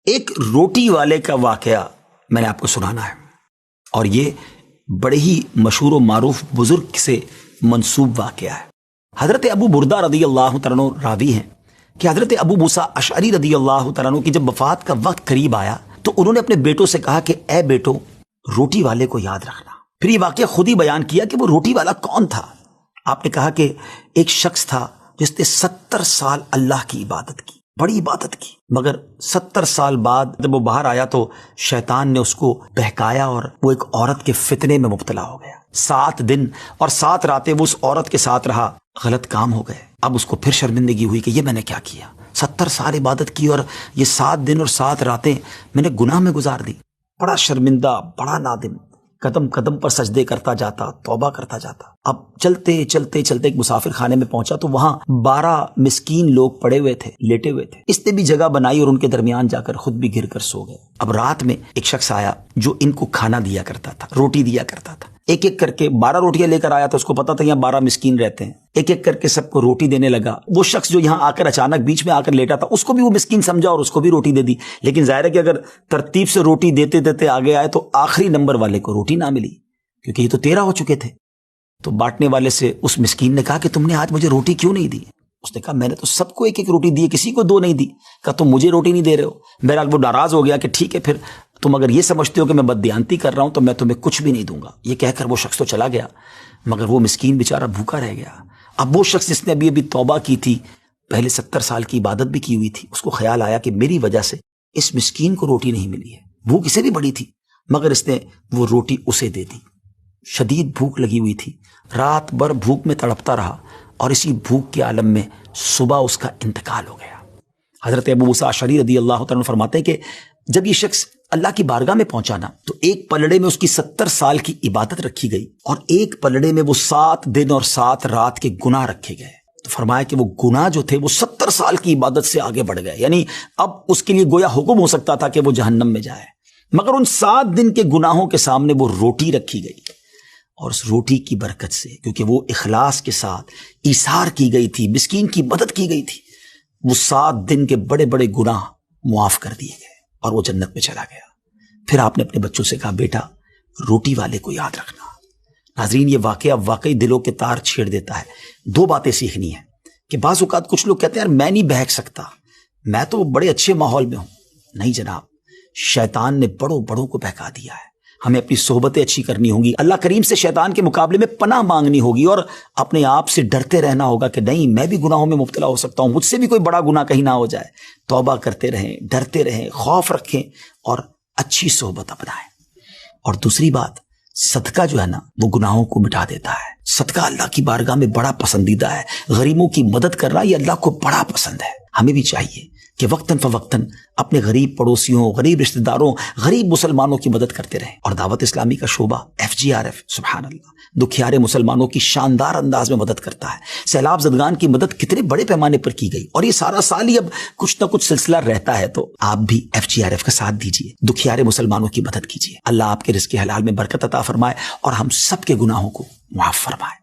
ایک روٹی والے کا واقعہ میں نے آپ کو سنانا ہے، اور یہ بڑے ہی مشہور و معروف بزرگ سے منسوب واقعہ ہے۔ حضرت ابو بردہ رضی اللہ تعالیٰ عنہ راوی ہیں کہ حضرت ابو موسیٰ اشعری رضی اللہ تعالیٰ عنہ کی جب وفات کا وقت قریب آیا تو انہوں نے اپنے بیٹوں سے کہا کہ اے بیٹو، روٹی والے کو یاد رکھنا۔ پھر یہ واقعہ خود ہی بیان کیا کہ وہ روٹی والا کون تھا۔ آپ نے کہا کہ ایک شخص تھا جس نے 70 سال اللہ کی عبادت کی، بڑی عبادت کی، مگر 70 سال بعد جب وہ باہر آیا تو شیطان نے اس کو بہکایا اور وہ ایک عورت کے فتنے میں مبتلا ہو گیا۔ 7 دن اور 7 راتیں وہ اس عورت کے ساتھ رہا، غلط کام ہو گئے۔ اب اس کو پھر شرمندگی ہوئی کہ یہ میں نے کیا کیا، 70 سال عبادت کی اور یہ 7 دن اور 7 راتیں میں نے گناہ میں گزار دی۔ بڑا شرمندہ، بڑا نادم، قدم قدم پر سجدے کرتا جاتا، توبہ کرتا جاتا۔ اب چلتے چلتے چلتے ایک مسافر خانے میں پہنچا تو وہاں 12 مسکین لوگ پڑے ہوئے تھے، لیٹے ہوئے تھے۔ اس نے بھی جگہ بنائی اور ان کے درمیان جا کر خود بھی گر کر سو گئے۔ اب رات میں ایک شخص آیا جو ان کو کھانا دیا کرتا تھا، روٹی دیا کرتا تھا۔ ایک ایک کر کے 12 روٹیاں لے کر آیا تھا، اس کو پتا تھا یہاں 12 مسکین رہتے ہیں۔ ایک ایک کر کے سب کو روٹی دینے لگا۔ وہ شخص جو یہاں آ کر اچانک بیچ میں آ کر لیٹا تھا، اس کو بھی وہ مسکین سمجھا اور اس کو بھی روٹی دے دی۔ لیکن ظاہر ہے کہ اگر ترتیب سے روٹی دیتے دیتے آگے آئے تو آخری نمبر والے کو روٹی نہ ملی، کیونکہ یہ تو 13 ہو چکے تھے۔ تو بانٹنے والے سے اس مسکین نے کہا کہ تم نے آج مجھے روٹی کیوں نہیں دی؟ اس نے کہا میں نے تو سب کو ایک ایک روٹی دی، کسی کو 2 نہیں دی۔ کہا تم مجھے روٹی نہیں دے رہے ہو۔ بہرحال وہ ناراض ہو گیا کہ ٹھیک ہے، پھر تم اگر یہ سمجھتے ہو کہ میں بددیانتی کر رہا ہوں تو میں تمہیں کچھ بھی نہیں دوں گا۔ یہ کہہ کر وہ شخص تو چلا گیا، مگر وہ مسکین بیچارہ بھوکا رہ گیا۔ اب وہ شخص جس نے ابھی توبہ کی تھی، پہلے 70 سال کی عبادت بھی کی ہوئی تھی، اس کو خیال آیا کہ میری وجہ سے اس مسکین کو روٹی نہیں ملی ہے۔ بھوک اسے بھی بڑی تھی، مگر اس نے وہ روٹی اسے دے دی۔ شدید بھوک لگی ہوئی تھی، رات بھر بھوک میں تڑپتا رہا اور اسی بھوک کے عالم میں صبح اس کا انتقال ہو گیا۔ حضرت ابو موسیٰ اشعری رضی اللہ تعالیٰ عنہ فرماتے ہیں کہ جب یہ شخص اللہ کی بارگاہ میں پہنچا نا تو ایک پلڑے میں اس کی 70 سال کی عبادت رکھی گئی اور ایک پلڑے میں وہ 7 دن اور 7 رات کے گناہ رکھے گئے۔ تو فرمایا کہ وہ گناہ جو تھے وہ 70 سال کی عبادت سے آگے بڑھ گئے، یعنی اب اس کے لیے گویا حکم ہو سکتا تھا کہ وہ جہنم میں جائے، مگر ان 7 دن کے گناہوں کے سامنے وہ روٹی رکھی گئی، اور اس روٹی کی برکت سے، کیونکہ وہ اخلاص کے ساتھ ایثار کی گئی تھی، مسکین کی مدد کی گئی تھی، وہ 7 دن کے بڑے بڑے گناہ معاف کر دیے گئے اور وہ جنت میں چلا گیا۔ پھر آپ نے اپنے بچوں سے کہا بیٹا روٹی والے کو یاد رکھنا۔ ناظرین، یہ واقعہ واقعی دلوں کے تار چھیڑ دیتا ہے۔ 2 باتیں سیکھنی ہیں کہ بعض اوقات کچھ لوگ کہتے ہیں یار میں نہیں بہک سکتا، میں تو بڑے اچھے ماحول میں ہوں۔ نہیں جناب، شیطان نے بڑوں بڑوں کو بہکا دیا ہے۔ ہمیں اپنی صحبتیں اچھی کرنی ہوں گی، اللہ کریم سے شیطان کے مقابلے میں پناہ مانگنی ہوگی اور اپنے آپ سے ڈرتے رہنا ہوگا کہ نہیں میں بھی گناہوں میں مبتلا ہو سکتا ہوں، مجھ سے بھی کوئی بڑا گناہ کہیں نہ ہو جائے۔ توبہ کرتے رہیں، ڈرتے رہیں، خوف رکھیں اور اچھی صحبت اپنائیں۔ اور دوسری بات، صدقہ جو ہے نا وہ گناہوں کو مٹا دیتا ہے۔ صدقہ اللہ کی بارگاہ میں بڑا پسندیدہ ہے۔ غریبوں کی مدد کرنا یہ اللہ کو بڑا پسند ہے۔ ہمیں بھی چاہیے کہ وقتاً فوقتاً اپنے غریب پڑوسیوں، غریب رشتہ داروں، غریب مسلمانوں کی مدد کرتے رہیں۔ اور دعوت اسلامی کا شعبہ FGRF سبحان اللہ دکھیارے مسلمانوں کی شاندار انداز میں مدد کرتا ہے۔ سیلاب زدگان کی مدد کتنے بڑے پیمانے پر کی گئی، اور یہ سارا سال ہی اب کچھ نہ کچھ سلسلہ رہتا ہے، تو آپ بھی FGRF کا ساتھ دیجیے، دکھیارے مسلمانوں کی مدد کیجیے۔ اللہ آپ کے رزق حلال میں برکت عطا فرمائے اور ہم سب کے گناہوں کو معاف فرمائے۔